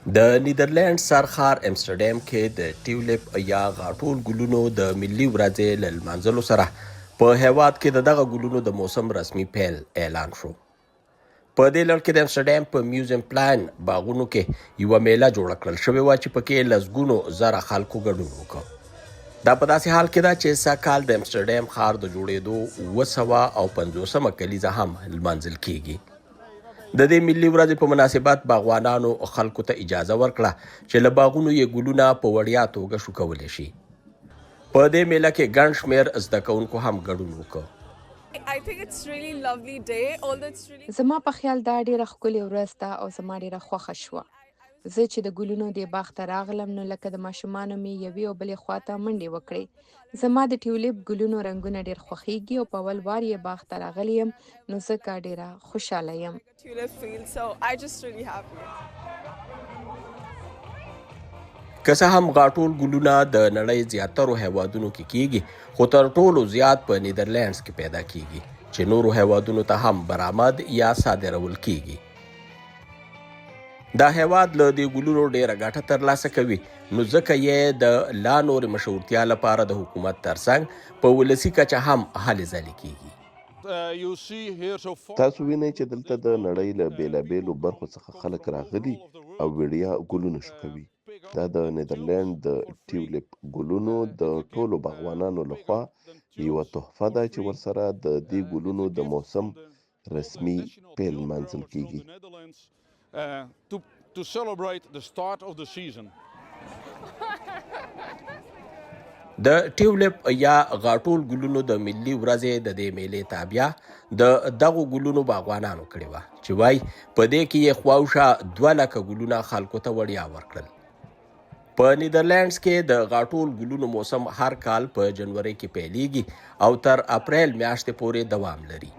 د نیدرلند سرښار امسټرډام کې د ټیولپ یا غاټول ګلونو د ملي ورځې له لمانځلو سره په هیواد کې د دغه ګلونو د موسم رسمي پیل اعلان شو. په دې لړ کې د امسټرډام په میوزیم پلان باغونو کې یوه میله جوړه کړل شوې وه چې پکې لسګونو زره خلکو ګډون وکړ. دا په داسې حال کې ده چې سږکال د امسټرډام ښار د جوړېدو 250 کلیزه هم لمانځل کیږي. د دې ملي ورځې په مناسبت باغوانانو خلکو ته اجازه ورکړه چې له باغونو یې ګلونه په وړیا توګه شوکولی شي. په دې میله کې ګڼ شمېر زده کوونکو هم ګډون وکړ. زما په خیال دا ډیره ښکلې ورځ ده او زما ډیره خوښه شوه. زه چې د ګلونو دې باغ ته راغلم نو لکه د ماشومانو مې یوې او بلې خواته منډې وکړې. زما د ټیولپ ګلونو رنګونه ډیر خوښیږي او په اول وار یې باغ ته راغلی یم نو ځکه ډیره خوشحاله یم. که څه هم غاټول ګلونه د نړۍ زیاترو هیوادونو کې کیږي خو تر ټولو زیات په نیدرلینډز کې پیدا کیږي چې نورو هیوادونو ته هم برآمد یا صادرول کیږي. دا هیواد له دې ګلونو ډیره ګټه ترلاسه کوي نو ځکه یې د لا نورې مشهورتیا لپاره د حکومت ترڅنګ په ولسي کچه هم هلې ځلې کیږي. تاسو وینئ چې دلته د نړۍ له بیلابیلو برخو څخه خلک راغلي او وړیا ګلونه شوکوي. دا د نیدرلند د ټیولپ ګلونو د ټولو باغوانانو لخوا یوه تحفه ده چې ورسره د دې ګلونو د موسم رسمي پیل لمانځل کیږي. د ټیولپ یا غاټول ګلونو د ملي ورځې د دې میلې تابیا د دغو ګلونو باغوانانو کړې وه چې وایي په دې کې یې خواوشا 2 لکه ګلونه خلکو ته وړیا ورکړل. په نیدرلینډز کې د غاټول ګلونو موسم هر کال په جنوري کې پیلیږي او تر اپریل میاشتې پورې دوام لري.